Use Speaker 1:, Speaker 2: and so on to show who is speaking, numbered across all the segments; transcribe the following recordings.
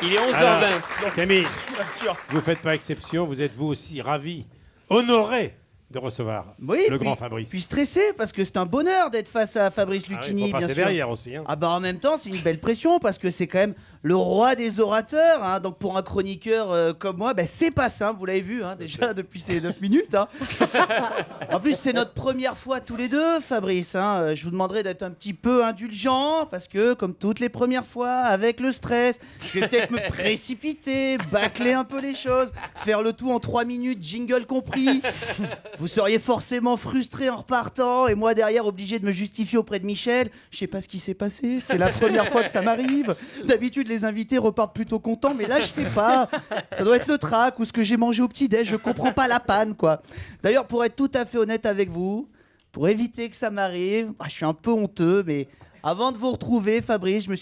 Speaker 1: Il est 11h20.
Speaker 2: Alors, Camille, vous ne faites pas exception, vous êtes vous aussi ravi, honoré de recevoir le grand Fabrice.
Speaker 3: Puis stressé parce que c'est un bonheur d'être face à Fabrice Lucchini.
Speaker 2: Il faut passer
Speaker 3: bien sûr.
Speaker 2: derrière aussi. Hein.
Speaker 3: Ah bah en même temps, c'est une belle pression parce que c'est quand même le roi des orateurs. Hein. Donc pour un chroniqueur comme moi, bah, c'est pas simple. Vous l'avez vu hein, déjà depuis ces 9 minutes. Hein. En plus, c'est notre première fois tous les deux, Fabrice. Hein. Je vous demanderai d'être un petit peu indulgent parce que, comme toutes les premières fois, avec le stress, je vais peut-être me précipiter, bâcler un peu les choses, faire le tout en 3 minutes, jingle compris. Vous seriez forcément frustré en repartant et moi derrière obligé de me justifier auprès de Michel. Je sais pas ce qui s'est passé, c'est la première fois que ça m'arrive. D'habitude les invités repartent plutôt contents, mais là je sais pas. Ça doit être le trac ou ce que j'ai mangé au petit-déj, je comprends pas la panne quoi. D'ailleurs pour être tout à fait honnête avec vous, pour éviter que ça m'arrive, je suis un peu honteux mais... Avant de vous retrouver, Fabrice, je me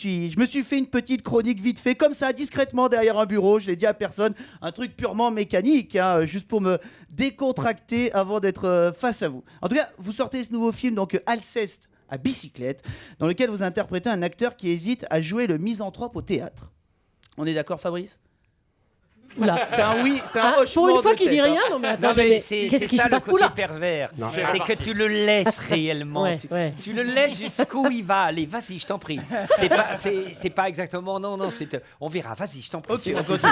Speaker 3: suis fait une petite chronique vite fait, comme ça, discrètement derrière un bureau. Je l'ai dit à personne, un truc purement mécanique, hein, juste pour me décontracter avant d'être face à vous. En tout cas, vous sortez ce nouveau film, donc Alceste à bicyclette, dans lequel vous interprétez un acteur qui hésite à jouer le misanthrope au théâtre. On est d'accord, Fabrice ? Oula, c'est un oui, c'est un hochement
Speaker 4: pour une fois
Speaker 3: de
Speaker 4: qu'il
Speaker 3: tête,
Speaker 4: dit rien,
Speaker 3: hein.
Speaker 4: non mais attends,
Speaker 5: Non, mais
Speaker 4: qu'est-ce qui
Speaker 5: ça,
Speaker 4: se passe?
Speaker 5: le côté
Speaker 4: Oula.
Speaker 5: pervers.
Speaker 2: Non.
Speaker 5: C'est que tu le laisses réellement.
Speaker 4: Ouais, ouais.
Speaker 5: Tu le laisses jusqu'où il va. Allez, vas-y, je t'en prie. C'est pas exactement. Non, on verra. Vas-y, je t'en prie.
Speaker 3: Ok, on continue.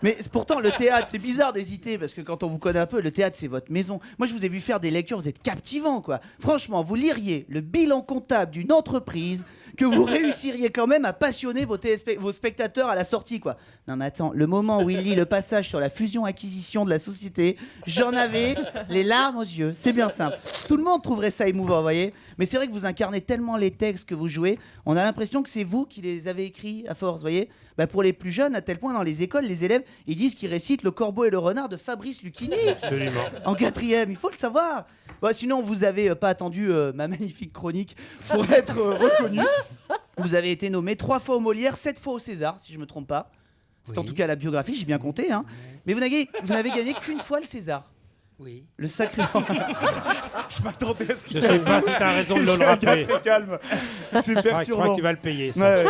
Speaker 3: Mais pourtant, le théâtre, c'est bizarre d'hésiter parce que quand on vous connaît un peu, le théâtre, c'est votre maison. Moi, je vous ai vu faire des lectures, vous êtes captivant, quoi. Franchement, vous liriez le bilan comptable d'une entreprise que vous réussiriez quand même à passionner vos spectateurs à la sortie, quoi. Non, mais attends, le moment où il lit le passage sur la fusion-acquisition de la société, j'en avais les larmes aux yeux. C'est bien simple. Tout le monde trouverait ça émouvant, vous voyez. Mais c'est vrai que vous incarnez tellement les textes que vous jouez, on a l'impression que c'est vous qui les avez écrits à force, vous voyez. Bah pour les plus jeunes, à tel point dans les écoles, les élèves, ils disent qu'ils récitent Le Corbeau et le Renard de Fabrice Lucchini.
Speaker 2: Absolument.
Speaker 3: En 4e, il faut le savoir. Bon, sinon, vous avez pas attendu ma magnifique chronique pour être reconnu. Vous avez été nommé 3 fois au Molière, 7 fois au César, si je me trompe pas. C'est en tout cas la biographie, j'ai bien compté. Hein. Mais vous n'avez gagné qu'une fois le César.
Speaker 5: Oui.
Speaker 3: Le sacré. Je m'attendais à ce qu'il
Speaker 2: Je sais pas si tu as raison de le rappeler.
Speaker 3: Très calme. C'est
Speaker 2: Je crois
Speaker 3: perturbant.
Speaker 2: que tu vas le payer, ça.
Speaker 3: Ouais.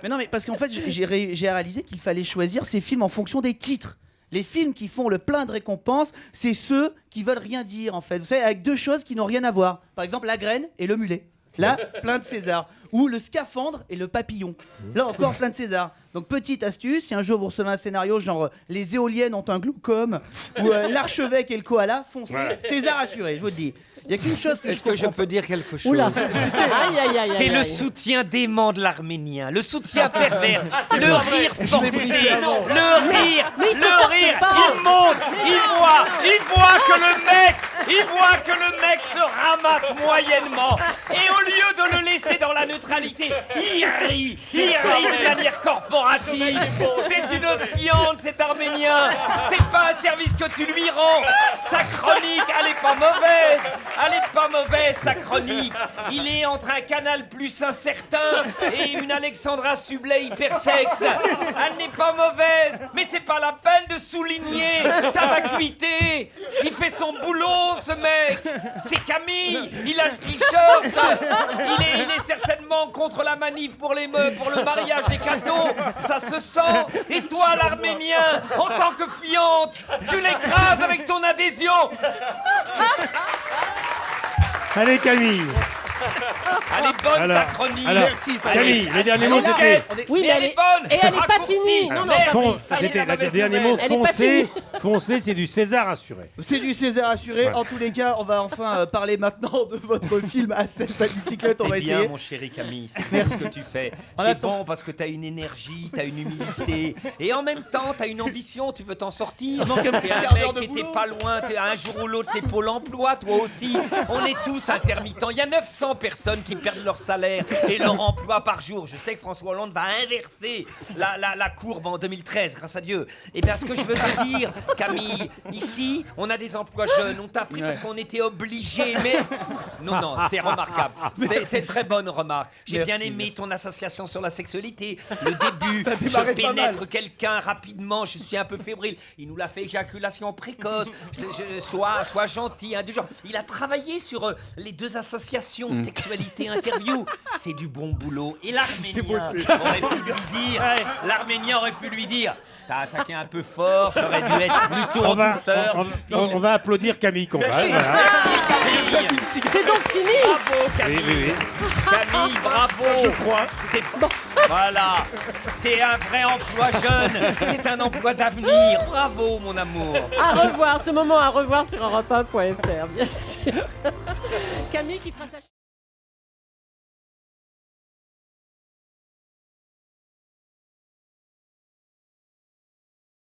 Speaker 3: Mais non, mais parce qu'en fait, j'ai réalisé qu'il fallait choisir ces films en fonction des titres. Les films qui font le plein de récompenses, c'est ceux qui veulent rien dire, en fait. Vous savez, avec 2 choses qui n'ont rien à voir. Par exemple, la graine et le mulet. Là, plein de César. Ou le scaphandre et le papillon. Là encore, plein de César. Donc, petite astuce, si un jour vous recevez un scénario genre les éoliennes ont un glaucome ou l'archevêque et le koala, foncez, César assuré, je vous le dis. Il n'y a qu'une chose que
Speaker 5: Est-ce que je peux dire quelque chose?
Speaker 4: Oula. Aïe, aïe, aïe,
Speaker 5: C'est
Speaker 4: aïe,
Speaker 5: le
Speaker 4: aïe.
Speaker 5: soutien dément de l'Arménien, le soutien pervers, le rire forcé, le rire,
Speaker 4: mais il se
Speaker 5: le
Speaker 4: force
Speaker 5: rire,
Speaker 4: pas.
Speaker 5: il monte, il voit que le mec se ramasse moyennement, et au lieu de le laisser dans la neutralité, il rit de manière corporative. C'est une fiente cet Arménien, c'est pas un service que tu lui rends. Sa chronique, elle est pas mauvaise, sa chronique. Il est entre un Canal Plus incertain et une Alexandra Sublet hypersexe. Elle n'est pas mauvaise, mais c'est pas la peine de souligner sa vacuité. Il fait son boulot, ce mec. C'est Camille, il a le t-shirt. Il est certainement contre la manif pour le mariage des cathos. Ça se sent. Et toi, l'Arménien, en tant que fiante, tu l'écrases avec ton adhésion.
Speaker 2: Allez, Camille.
Speaker 5: Elle est bonne, ta chronique.
Speaker 3: Merci,
Speaker 2: Camille, les derniers mots, c'était...
Speaker 4: Oui, mais elle est
Speaker 5: bonne.
Speaker 4: Et elle est pas
Speaker 5: Raccourci.
Speaker 4: finie. Non, non,
Speaker 2: Fonce,
Speaker 4: Fabrice.
Speaker 2: c'était
Speaker 5: la
Speaker 2: le dernier mot,
Speaker 4: Elle est pas
Speaker 2: foncez. Foncez, c'est du César assuré.
Speaker 3: C'est du César assuré.
Speaker 2: Ouais.
Speaker 3: En tous les cas, on va enfin parler maintenant de votre film Alceste à bicyclette. On va
Speaker 5: bien,
Speaker 3: essayer.
Speaker 5: mon chéri Camille, c'est bien ce que tu fais. C'est
Speaker 3: attend-
Speaker 5: bon parce que t'as une énergie, t'as une humilité, et en même temps t'as une ambition, tu veux t'en sortir. T'es un
Speaker 3: quart d'heure de
Speaker 5: mec qui était
Speaker 3: boulot.
Speaker 5: pas loin, un jour ou l'autre c'est Pôle emploi, toi aussi. On est tous intermittents, il y a 900 personnes qui perdent leur salaire et leur emploi par jour. Je sais que François Hollande va inverser la courbe en 2013, grâce à Dieu. Et bien ce que je veux te dire, Camille, ici on a des emplois jeunes, on t'a pris parce qu'on était obligés, mais... Non, c'est remarquable. C'est très bonne remarque. J'ai bien aimé ton association sur la sexualité. Le début,
Speaker 3: Ça
Speaker 5: je
Speaker 3: démarrait pas mal.
Speaker 5: pénètre quelqu'un rapidement, je suis un peu fébrile. Il nous l'a fait éjaculation précoce. Sois gentil, indulgent. Il a travaillé sur les 2 associations, sexualité, interview, c'est du bon boulot. Et l'Arménien aurait pu lui dire, t'as attaqué un peu fort, t'aurais dû être plutôt en douceur.
Speaker 2: On va applaudir Camille Combal. Voilà.
Speaker 4: C'est donc fini.
Speaker 5: Bravo Camille.
Speaker 2: Oui.
Speaker 5: Camille, bravo.
Speaker 2: Je crois.
Speaker 5: Voilà, c'est un vrai emploi jeune, c'est un emploi d'avenir. Bravo mon amour.
Speaker 4: À revoir, ce moment à revoir sur europe1.fr, bien sûr. Camille qui fera sa